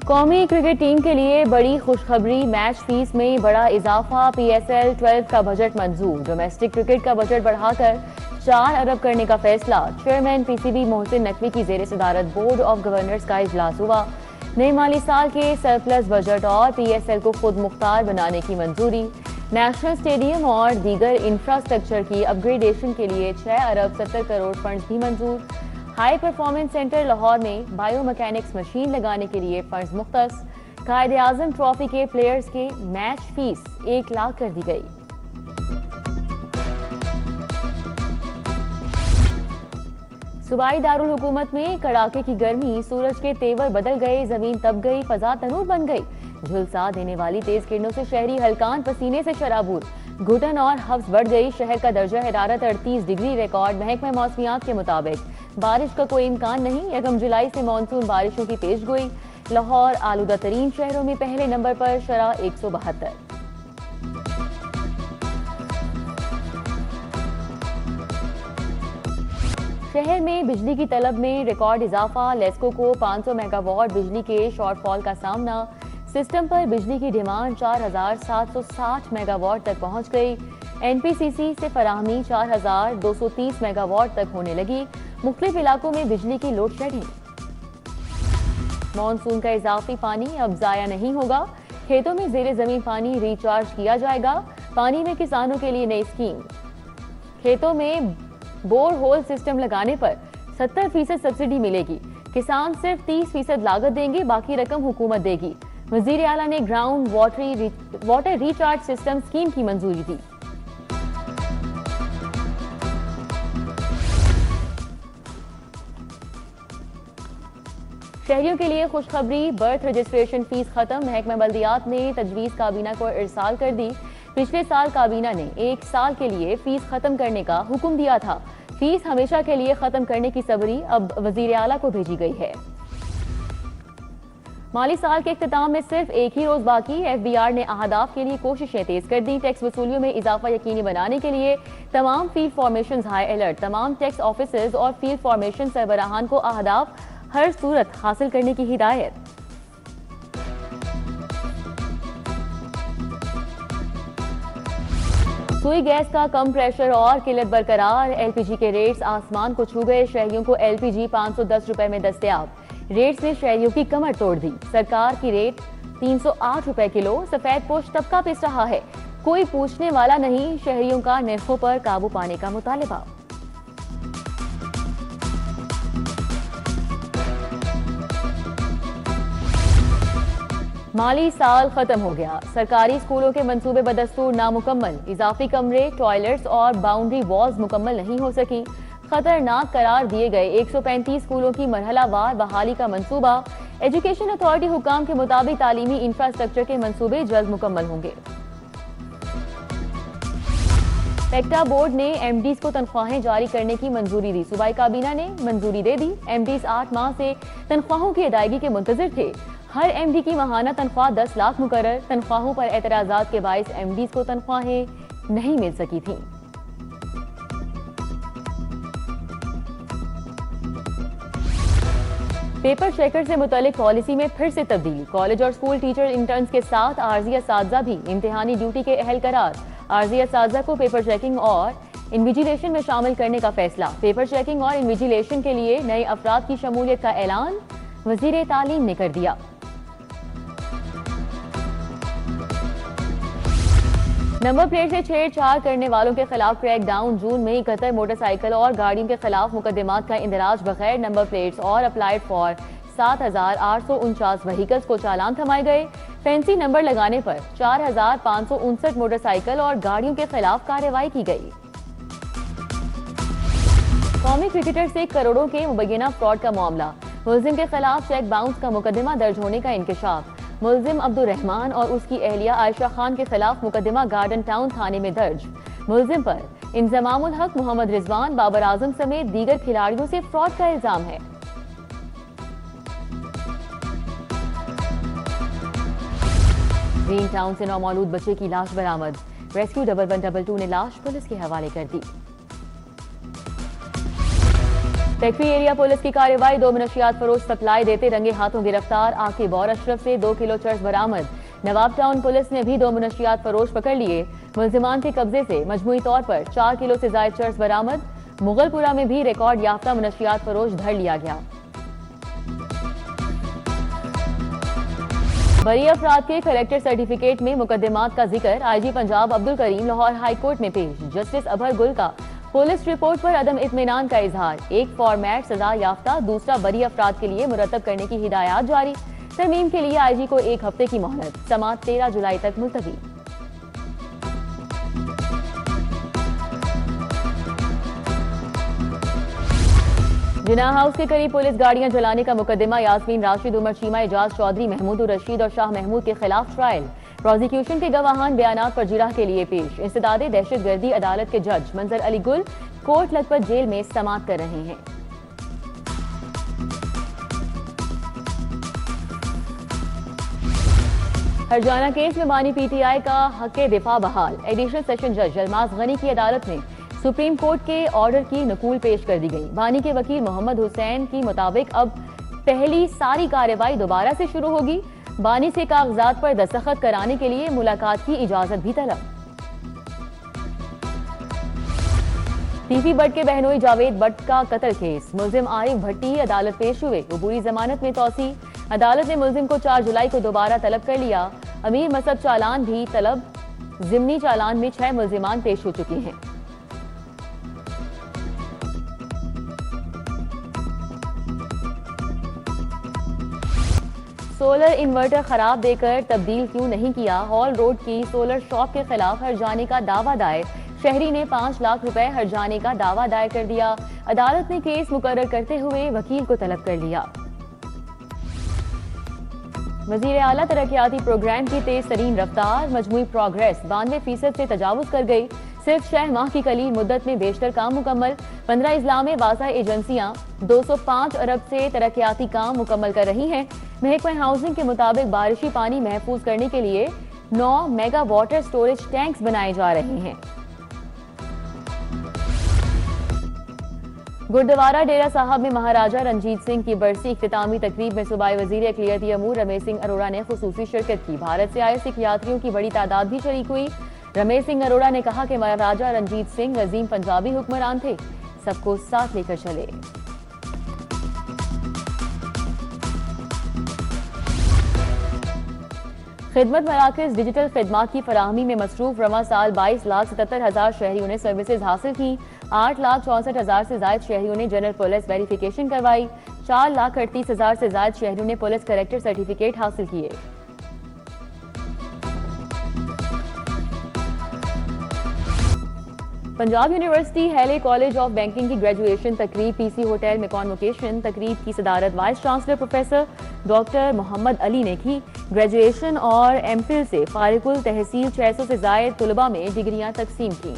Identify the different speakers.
Speaker 1: कौमी cricket team के लिए बड़ी खुशखबरी, मैच फीस में बड़ा इजाफा। PSL 12 का बजट मंजूर। डोमेस्टिक क्रिकेट का बजट बढ़ाकर 4 अरब करने का फैसला। चेयरमैन PCB मोहसिन नकवी की जेर सदारत बोर्ड ऑफ गवर्नर्स का इजलास हुआ। नए माली साल के सरप्लस बजट और PSL को खुद मुख्तार बनाने की मंजूरी। नेशनल स्टेडियम और दीगर इंफ्रास्ट्रक्चर की अपग्रेडेशन के लिए 6 अरब 70 करोड़ फंड भी मंजूर। हाई परफॉर्मेंस सेंटर लाहौर में बायोमैकेनिक्स मशीन लगाने के लिए फंड्स मुख्तस। कायद-ए-आज़म ट्रॉफी के प्लेयर्स के मैच फीस 1 लाख कर दी गई। सूबाई दारुल हुकूमत में कड़ाके की गर्मी, सूरज के तेवर बदल गए, जमीन तप गई, फजा तनूर बन गई। झुलसा देने वाली तेज किरणों से शहरी हलकान पसीने से शराबूर। घुटन और हफ्स बढ़ गई। शहर का दर्जा हरारत 38 डिग्री रिकॉर्ड। महकमा मौसमियात के मुताबिक बारिश का कोई इम्कान नहीं। 1 जुलाई से मानसून बारिशों की पेशगोई। लाहौर आलूदा तरीन शहरों में पहले नंबर पर शरह 172। शहर में बिजली की तलब में रिकॉर्ड इजाफा। लेस्को को 500 मेगावाट बिजली के शॉर्टफॉल का सामना। सिस्टम पर बिजली की डिमांड 4760 मेगावाट तक पहुंच गई। NPCC से फराहमी 4230 मेगावाट तक होने लगी। मुख्तलिफ इलाकों में बिजली की लोड शेडिंग। मानसून का इजाफी पानी अब जाया नहीं होगा। खेतों में जेरे जमीन पानी रिचार्ज किया जाएगा। पानी में किसानों के लिए नई स्कीम। खेतों में बोर होल सिस्टम लगाने पर 70% सब्सिडी मिलेगी। किसान सिर्फ 30% लागत देंगे, बाकी रकम हुकूमत देगी। वजीर आला ने ground water recharge system scheme की मंजूरी दी। शहरियों के लिए खुशखबरी, बर्थ रजिस्ट्रेशन फीस खत्म। महकमा बल्दियात ने तजवीज़ काबीना को इरसाल कर दी। पिछले साल काबीना ने 1 साल के लिए फीस खत्म करने का हुक्म दिया था। फीस हमेशा के लिए खत्म करने की सबरी अब वजीर आला को भेजी गई है। माली साल के इख्तिताम में सिर्फ एक ही रोज बाकी। FBR ने अहदाफ के लिए कोशिशें तेज कर दी। टैक्स वसूलियों में इजाफा यकीनी बनाने के लिए तमाम फील्ड फॉर्मेशन हाई अलर्ट। तमाम टैक्स ऑफिसर्स और फील्ड फॉर्मेशन सरबराहान को अहदाफ हर सूरत हासिल करने की हिदायत। सुई गैस का कम प्रेशर और किल्लत बरकरार। LPG के रेट्स आसमान को छू गए। शहरियों को LPG 510 रुपए में दस्तयाब। रेट्स ने शहरियों की कमर तोड़ दी। सरकार की रेट 308 रुपए किलो। सफेद पोश तबका पिस रहा है, कोई पूछने वाला नहीं। शहरियों का निर्खों पर काबू पाने का मुतालबा। माली साल खत्म हो गया। सरकारी स्कूलों के मंसूबे बदस्तूर नामुकम्मल। इजाफी कमरे, टॉयलेट्स और बाउंड्री वॉल्स मुकम्मल नहीं हो सकी। खतरनाक करार दिए गए 135 स्कूलों की मरहलावार बहाली का मंसूबा। एजुकेशन अथॉरिटी हुकाम के मुताबिक तालीमी इंफ्रास्ट्रक्चर के मंसूबे जल्द मुकम्मल होंगे। पेक्टा बोर्ड ने MDs को तनख्वाहें जारी करने की मंजूरी दी। सूबाई काबीना ने मंजूरी दे दी। MDs 8 माह से तनख्वाहों की अदायगी के मुंतजिर थे। हर MD की माहाना तनख्वाह 10 लाख मुकर्रर। तनख्वाहों पर एतराजात के बाइस MDs को तनख्वाहें नहीं मिल सकी थीं। पेपर चेकर से मुतालिक पॉलिसी में फिर से तब्दीली। कॉलेज और स्कूल टीचर इंटर्न्स के साथ आर्जी असातिज़ा भी इम्तिहानी ड्यूटी के अहल करार। आर्जी असातिज़ा को पेपर चेकिंग और इन्विजिलेशन में शामिल करने का फैसला। पेपर चेकिंग और इन्विजिलेशन के लिए नए अफराद की शमूलियत का ऐलान वजीर तालीम ने कर दिया। नंबर प्लेट से छेड़छाड़ करने वालों के खिलाफ क्रैकडाउन। जून में 71 मोटरसाइकिल और गाड़ियों के खिलाफ मुकदमात का इंदराज। बगैर नंबर प्लेट्स और अप्लाइड फॉर 7849 व्हीकल्स को चालान थमाए गए। फैंसी नंबर लगाने पर 4559 मोटरसाइकिल और गाड़ियों के खिलाफ कार्रवाई की गई। कौमी क्रिकेटर से करोड़ों के मुबैना फ्रॉड का मामला। मुलजिम के खिलाफ चेक बाउंस का मुकदमा दर्ज होने का इंकशाफ। मुलजिम अब्दुल रहमान और उसकी अहलिया आयशा खान के खिलाफ मुकदमा गार्डन टाउन थाने में दर्ज। मुलजिम पर इंजमामुल हक, मोहम्मद रिजवान, बाबर आजम समेत दीगर खिलाड़ियों से फ्रॉड का इल्जाम है। ग्रीन टाउन से नौमौलूद बच्चे की लाश बरामद। रेस्क्यू 1122 ने लाश पुलिस के हवाले कर दी। फैक्ट्री एरिया पुलिस की कार्रवाई, 2 मनशियात फरोश सप्लाई देते रंगे हाथों गिरफ्तार। आकिब और अशरफ से 2 किलो चर्स बरामद। नवाब टाउन पुलिस ने भी 2 मनशियात फरोश पकड़ लिए। मुल्जिमान के कब्जे से मजमूई तौर पर 4 किलो से जायद चर्स बरामद। मुगलपुरा में भी रिकॉर्ड याफ्ता मनशियात फरोश धर लिया गया। बरी अफराद के कलेक्टर सर्टिफिकेट में मुकदमात का जिक्र, IG Punjab Abdul Karim Lahore high court में पेश। जस्टिस अभर गुल का पुलिस रिपोर्ट पर अदम इत्मीनान का इजहार। एक फॉर्मेट सजा याफ्ता, दूसरा बरी अफराद के लिए मुरतब करने की हिदायत जारी। तरमीम के लिए आईजी को 1 हफ्ते की मोहलत। समाअत 13 जुलाई तक मुलतवी। जिना हाउस के करीब पुलिस गाड़ियां जलाने का मुकदमा, यास्मीन राशिद, उमर चीमा, एजाज चौधरी, महमूद रशीद और शाह महमूद के खिलाफ ट्रायल। प्रोसिक्यूशन के गवाहान बयानात पर जिरह के लिए पेश। इंसदादे दहशतगर्दी अदालत के जज मंजर अली गुल कोट लखपत जेल में समाअत कर रहे हैं। हरजाना केस में बानी पीटीआई का हक दिफा बहाल। एडिशनल सेशन जज अल्मास गनी की अदालत में सुप्रीम कोर्ट के ऑर्डर की नकूल पेश कर दी गई। बानी के वकील मोहम्मद हुसैन की मुताबिक अब पहली सारी कार्रवाई दोबारा से शुरू होगी। बानी से कागजात पर दस्तखत कराने के लिए मुलाकात की इजाजत भी तलब। टीपी भट्ट के बहनोई जावेद भट्ट का कत्ल केस, मुल्जिम आरिफ भट्टी अदालत पेश हुए। अबूरी जमानत में तौसी, अदालत ने मुल्जिम को 4 जुलाई को दोबारा तलब कर लिया। अमीर मसब चालान भी तलब। जिमनी चालान में 6 मुल्जिमान पेश हो चुके हैं। सोलर इन्वर्टर खराब देकर तब्दील क्यों नहीं किया? हॉल रोड की सोलर शॉप के खिलाफ हर्जाने का दावा दायर। शहरी ने 5 लाख रुपए हर्जाने का दावा दायर कर दिया। अदालत ने केस मुकर्रर करते हुए वकील को तलब कर लिया। वजीर आला तरक्याती प्रोग्राम की तेज तरीन रफ्तार, मजमूई प्रोग्रेस 92% से तजावुज कर गई। सिर्फ 6 माह की कलील मुद्दत में बेशतर काम मुकम्मल। 15 अजला में वाज़ा एजेंसियां 205 अरब से तरक्याती काम मुकम्मल कर रही हैं। महकमा हाउसिंग के मुताबिक बारिशी पानी महफूज करने के लिए 9 मेगा वाटर स्टोरेज टैंक्स बनाए जा रहे हैं। गुरुद्वारा डेरा साहब में महाराजा रंजीत सिंह की बरसी इख्तितामी तकरीब में सूबाई वजीर अक़लियती अमूर रमेश सिंह अरोड़ा ने खुसूसी शिरकत की। भारत से आए सिख यात्रियों की बड़ी तादाद भी शरीक हुई। रमेश सिंह अरोड़ा ने कहा कि महाराजा रंजीत सिंह अजीम पंजाबी हुक्मरान थे, सबको साथ लेकर चले। खिदमत मराकज़ डिजिटल खिदमात की फराहमी में मसरूफ। रवा साल 22,77,000 शहरियों ने सर्विसेज हासिल की। 8,64,000 से ज्यादा शहरियों ने जनरल पुलिस वेरिफिकेशन करवाई। 4,38,000 से ज्यादा शहरियों ने पुलिस करेक्टर सर्टिफिकेट हासिल किए। Punjab University Hailey College of Banking की ग्रेजुएशन तकरीब पीसी होटल में कॉन्वोकेशन। तकरीब की सदारत vice chancellor professor doctor Mohammad Ali ने की। ग्रेजुएशन और एमफिल से फारिकुल तहसील 600 से ज्यादा तुलबा में डिग्रियां तकसीम की।